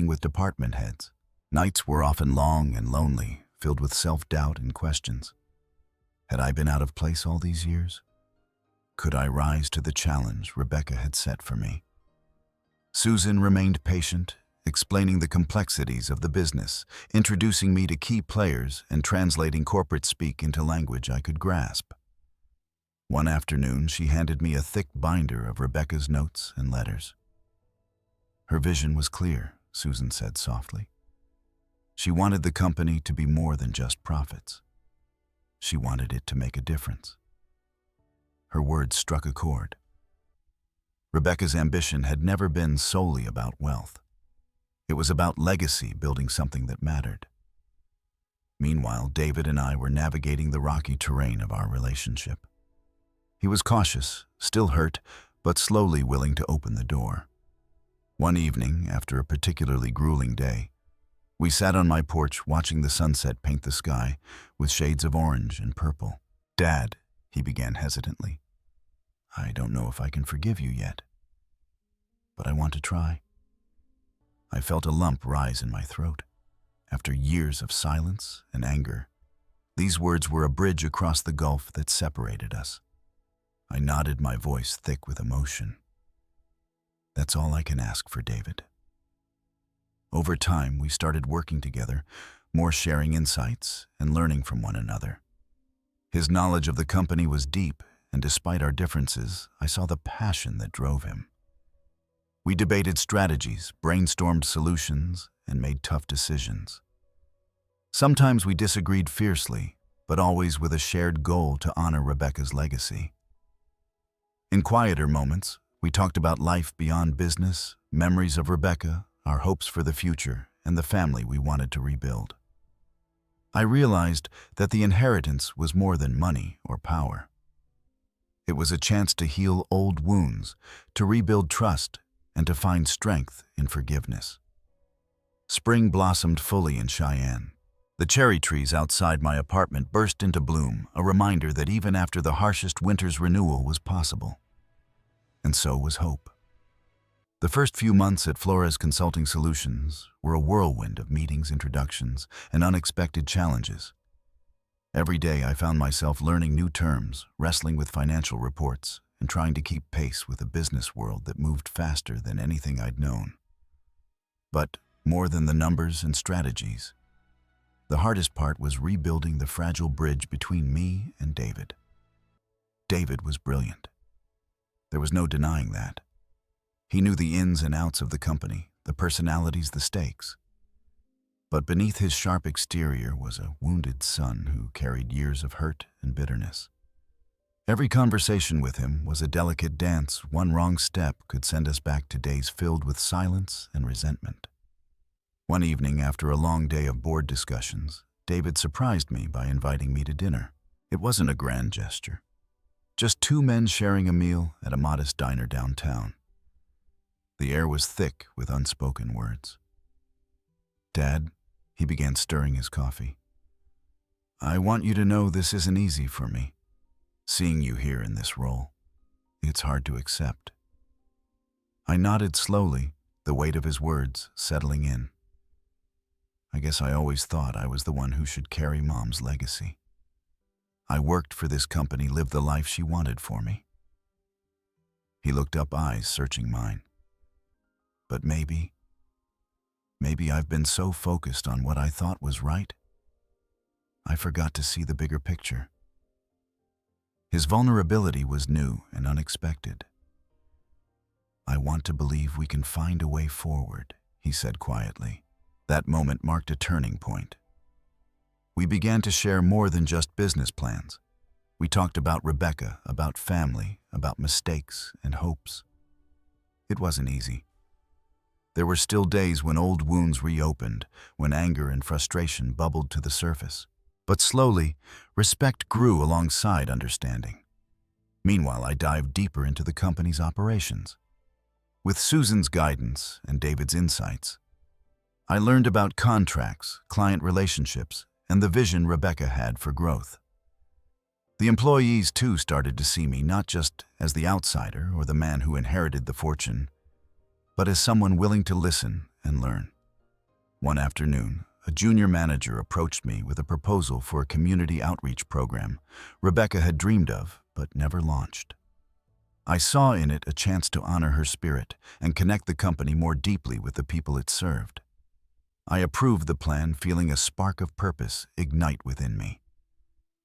with department heads. Nights were often long and lonely, filled with self-doubt and questions. Had I been out of place all these years? Could I rise to the challenge Rebecca had set for me? Susan remained patient, explaining the complexities of the business, introducing me to key players and translating corporate speak into language I could grasp. One afternoon, she handed me a thick binder of Rebecca's notes and letters. Her vision was clear, Susan said softly. She wanted the company to be more than just profits. She wanted it to make a difference. Her words struck a chord. Rebecca's ambition had never been solely about wealth. It was about legacy, building something that mattered. Meanwhile, David and I were navigating the rocky terrain of our relationship. He was cautious, still hurt, but slowly willing to open the door. One evening, after a particularly grueling day, we sat on my porch watching the sunset paint the sky with shades of orange and purple. "Dad," he began hesitantly, "I don't know if I can forgive you yet, but I want to try." I felt a lump rise in my throat. After years of silence and anger, these words were a bridge across the gulf that separated us. I nodded, my voice thick with emotion. "That's all I can ask for, David." Over time, we started working together, more sharing insights and learning from one another. His knowledge of the company was deep, and despite our differences, I saw the passion that drove him. We debated strategies, brainstormed solutions, and made tough decisions. Sometimes we disagreed fiercely, but always with a shared goal to honor Rebecca's legacy. In quieter moments, we talked about life beyond business, memories of Rebecca, our hopes for the future, and the family we wanted to rebuild. I realized that the inheritance was more than money or power. It was a chance to heal old wounds, to rebuild trust, and to find strength in forgiveness. Spring blossomed fully in Cheyenne. The cherry trees outside my apartment burst into bloom, a reminder that even after the harshest winter's renewal was possible. And so was hope. The first few months at Flores Consulting Solutions were a whirlwind of meetings, introductions, and unexpected challenges. Every day I found myself learning new terms, wrestling with financial reports, and trying to keep pace with a business world that moved faster than anything I'd known. But more than the numbers and strategies, the hardest part was rebuilding the fragile bridge between me and David. David was brilliant. There was no denying that. He knew the ins and outs of the company, the personalities, the stakes. But beneath his sharp exterior was a wounded son who carried years of hurt and bitterness. Every conversation with him was a delicate dance. One wrong step could send us back to days filled with silence and resentment. One evening, after a long day of board discussions, David surprised me by inviting me to dinner. It wasn't a grand gesture. Just two men sharing a meal at a modest diner downtown. The air was thick with unspoken words. "Dad," he began stirring his coffee, "I want you to know this isn't easy for me. Seeing you here in this role, it's hard to accept." I nodded slowly, the weight of his words settling in. I guess I always thought I was the one who should carry Mom's legacy. I worked for this company, lived the life she wanted for me. He looked up, eyes searching mine. But maybe I've been so focused on what I thought was right, I forgot to see the bigger picture. His vulnerability was new and unexpected. "I want to believe we can find a way forward," he said quietly. That moment marked a turning point. We began to share more than just business plans. We talked about Rebecca, about family, about mistakes and hopes. It wasn't easy. There were still days when old wounds reopened, when anger and frustration bubbled to the surface. But slowly, respect grew alongside understanding. Meanwhile, I dived deeper into the company's operations. With Susan's guidance and David's insights, I learned about contracts, client relationships, and the vision Rebecca had for growth. The employees, too, started to see me not just as the outsider or the man who inherited the fortune, but as someone willing to listen and learn. One afternoon, a junior manager approached me with a proposal for a community outreach program Rebecca had dreamed of but never launched. I saw in it a chance to honor her spirit and connect the company more deeply with the people it served. I approved the plan, feeling a spark of purpose ignite within me.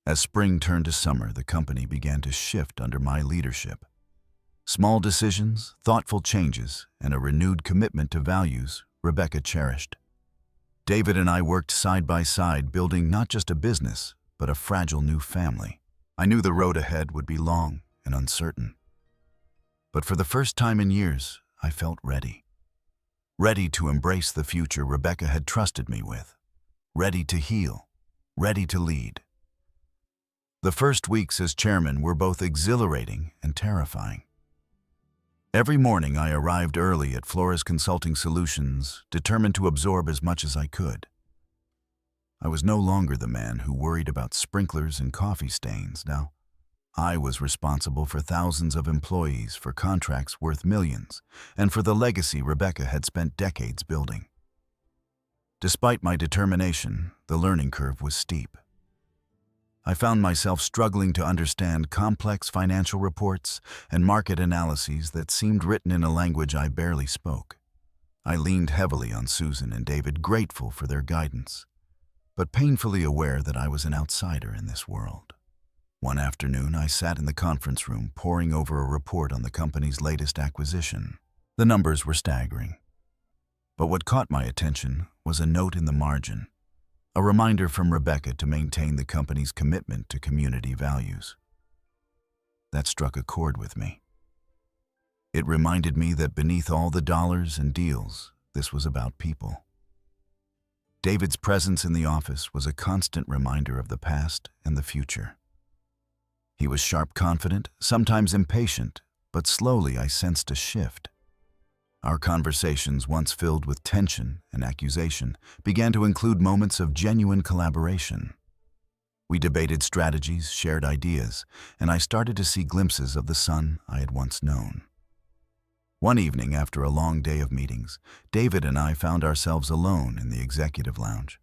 As spring turned to summer, the company began to shift under my leadership. Small decisions, thoughtful changes, and a renewed commitment to values Rebecca cherished. David and I worked side by side, building not just a business, but a fragile new family. I knew the road ahead would be long and uncertain. But for the first time in years, I felt ready. Ready to embrace the future Rebecca had trusted me with. Ready to heal. Ready to lead. The first weeks as chairman were both exhilarating and terrifying. Every morning I arrived early at Flores Consulting Solutions, determined to absorb as much as I could. I was no longer the man who worried about sprinklers and coffee stains. Now, I was responsible for thousands of employees, for contracts worth millions, and for the legacy Rebecca had spent decades building. Despite my determination, the learning curve was steep. I found myself struggling to understand complex financial reports and market analyses that seemed written in a language I barely spoke. I leaned heavily on Susan and David, grateful for their guidance, but painfully aware that I was an outsider in this world. One afternoon, I sat in the conference room poring over a report on the company's latest acquisition. The numbers were staggering. But what caught my attention was a note in the margin. A reminder from Rebecca to maintain the company's commitment to community values. That struck a chord with me. It reminded me that beneath all the dollars and deals, this was about people. David's presence in the office was a constant reminder of the past and the future. He was sharp, confident, sometimes impatient, but slowly I sensed a shift. Our conversations, once filled with tension and accusation, began to include moments of genuine collaboration. We debated strategies, shared ideas, and I started to see glimpses of the son I had once known. One evening, after a long day of meetings, David and I found ourselves alone in the executive lounge.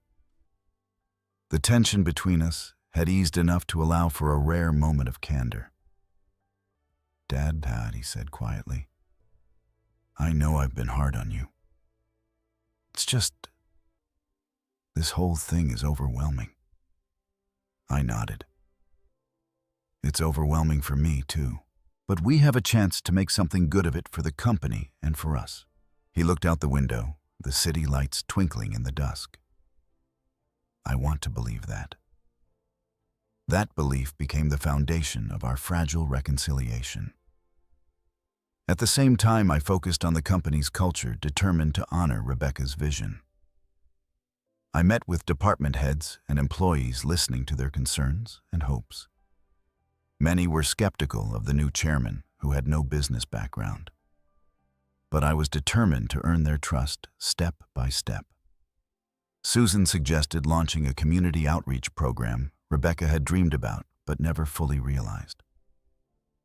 The tension between us had eased enough to allow for a rare moment of candor. "Dad," he said quietly, "I know I've been hard on you. It's just, this whole thing is overwhelming." I nodded. "It's overwhelming for me, too. But we have a chance to make something good of it for the company and for us." He looked out the window, the city lights twinkling in the dusk. "I want to believe that." That belief became the foundation of our fragile reconciliation. At the same time, I focused on the company's culture, determined to honor Rebecca's vision. I met with department heads and employees, listening to their concerns and hopes. Many were skeptical of the new chairman, who had no business background. But I was determined to earn their trust step by step. Susan suggested launching a community outreach program Rebecca had dreamed about but never fully realized.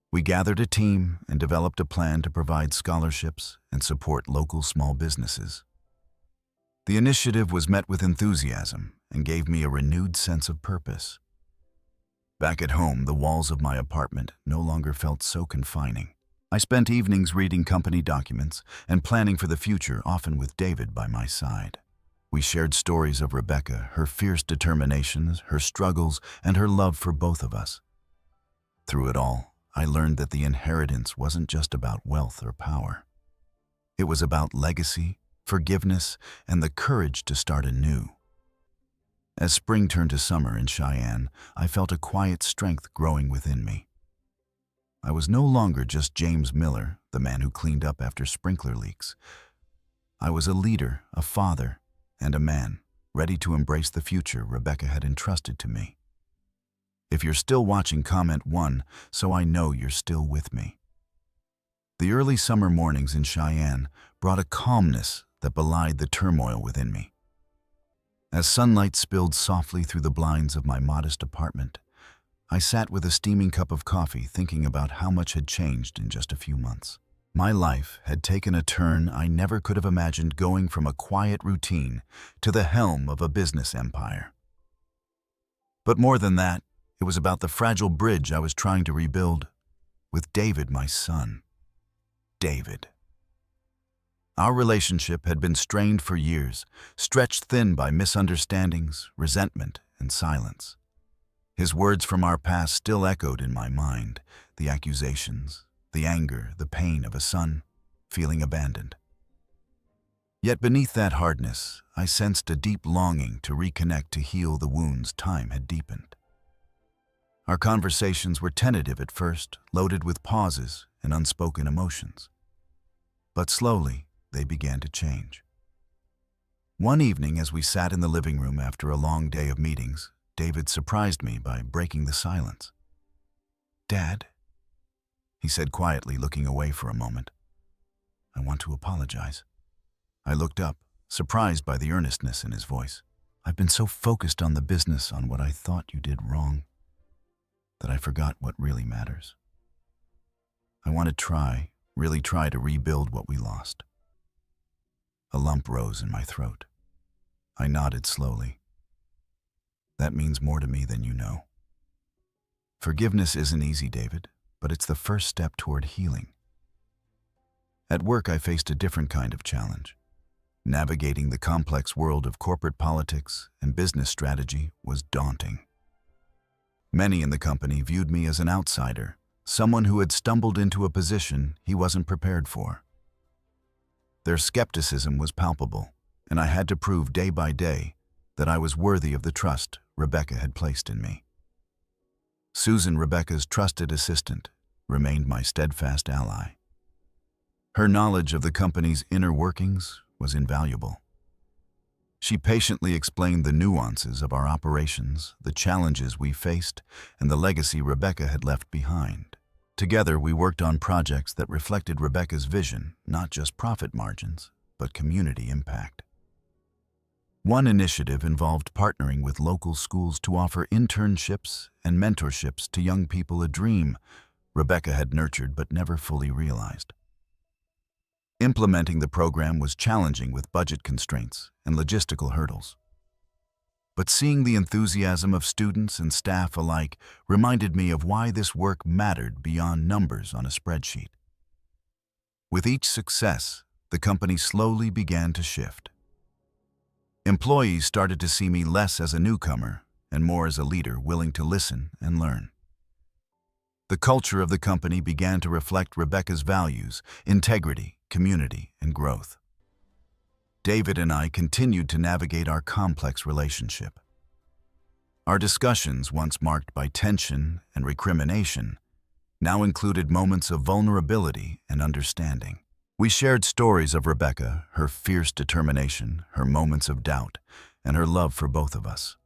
We gathered a team and developed a plan to provide scholarships and support local small businesses. The initiative was met with enthusiasm and gave me a renewed sense of purpose. Back at home, the walls of my apartment no longer felt so confining. I spent evenings reading company documents and planning for the future, often with David by my side. We shared stories of Rebecca, her fierce determinations, her struggles, and her love for both of us. Through it all, I learned that the inheritance wasn't just about wealth or power. It was about legacy, forgiveness, and the courage to start anew. As spring turned to summer in Cheyenne, I felt a quiet strength growing within me. I was no longer just James Miller, the man who cleaned up after sprinkler leaks. I was a leader, a father, and a man, ready to embrace the future Rebecca had entrusted to me. If you're still watching, comment 1, so I know you're still with me. The early summer mornings in Cheyenne brought a calmness that belied the turmoil within me. As sunlight spilled softly through the blinds of my modest apartment, I sat with a steaming cup of coffee, thinking about how much had changed in just a few months. My life had taken a turn I never could have imagined, going from a quiet routine to the helm of a business empire. But more than that, it was about the fragile bridge I was trying to rebuild with David, my son. David. Our relationship had been strained for years, stretched thin by misunderstandings, resentment, and silence. His words from our past still echoed in my mind, the accusations, the anger, the pain of a son feeling abandoned. Yet beneath that hardness, I sensed a deep longing to reconnect, to heal the wounds time had deepened. Our conversations were tentative at first, loaded with pauses and unspoken emotions. But slowly, they began to change. One evening, as we sat in the living room after a long day of meetings, David surprised me by breaking the silence. "Dad," he said quietly, looking away for a moment, "I want to apologize." I looked up, surprised by the earnestness in his voice. "I've been so focused on the business, on what I thought you did wrong, that I forgot what really matters. I want to really try to rebuild what we lost." A lump rose in my throat. I nodded slowly. "That means more to me than you know. Forgiveness isn't easy, David, but it's the first step toward healing." At work, I faced a different kind of challenge. Navigating the complex world of corporate politics and business strategy was daunting. Many in the company viewed me as an outsider, someone who had stumbled into a position he wasn't prepared for. Their skepticism was palpable, and I had to prove day by day that I was worthy of the trust Rebecca had placed in me. Susan, Rebecca's trusted assistant, remained my steadfast ally. Her knowledge of the company's inner workings was invaluable. She patiently explained the nuances of our operations, the challenges we faced, and the legacy Rebecca had left behind. Together, we worked on projects that reflected Rebecca's vision, not just profit margins, but community impact. One initiative involved partnering with local schools to offer internships and mentorships to young people, a dream Rebecca had nurtured but never fully realized. Implementing the program was challenging with budget constraints and logistical hurdles. But seeing the enthusiasm of students and staff alike reminded me of why this work mattered beyond numbers on a spreadsheet. With each success, the company slowly began to shift. Employees started to see me less as a newcomer and more as a leader willing to listen and learn. The culture of the company began to reflect Rebecca's values: integrity, community, and growth. David and I continued to navigate our complex relationship. Our discussions, once marked by tension and recrimination, now included moments of vulnerability and understanding. We shared stories of Rebecca, her fierce determination, her moments of doubt, and her love for both of us.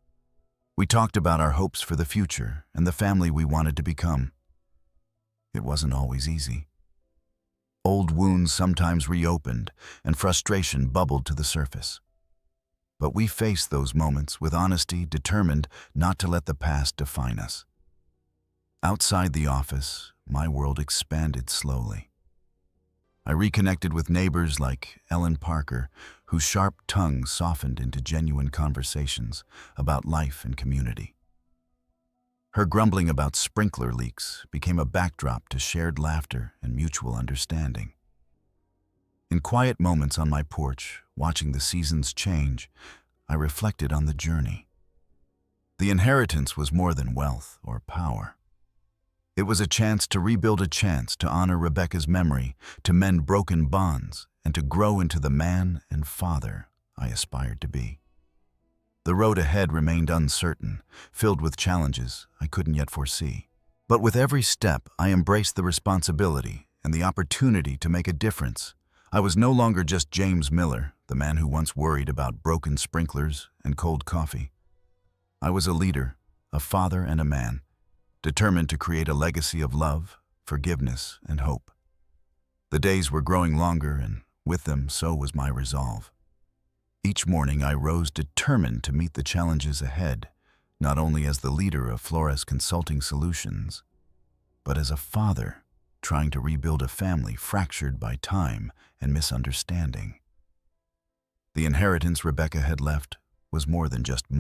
We talked about our hopes for the future and the family we wanted to become. It wasn't always easy. Old wounds sometimes reopened, and frustration bubbled to the surface. But we faced those moments with honesty, determined not to let the past define us. Outside the office, my world expanded slowly. I reconnected with neighbors like Ellen Parker, whose sharp tongue softened into genuine conversations about life and community. Her grumbling about sprinkler leaks became a backdrop to shared laughter and mutual understanding. In quiet moments on my porch, watching the seasons change, I reflected on the journey. The inheritance was more than wealth or power. It was a chance to honor Rebecca's memory, to mend broken bonds, and to grow into the man and father I aspired to be. The road ahead remained uncertain, filled with challenges I couldn't yet foresee. But with every step, I embraced the responsibility and the opportunity to make a difference. I was no longer just James Miller, the man who once worried about broken sprinklers and cold coffee. I was a leader, a father, and a man, determined to create a legacy of love, forgiveness, and hope. The days were growing longer, and with them, so was my resolve. Each morning, I rose determined to meet the challenges ahead, not only as the leader of Flores Consulting Solutions, but as a father trying to rebuild a family fractured by time and misunderstanding. The inheritance Rebecca had left was more than just money.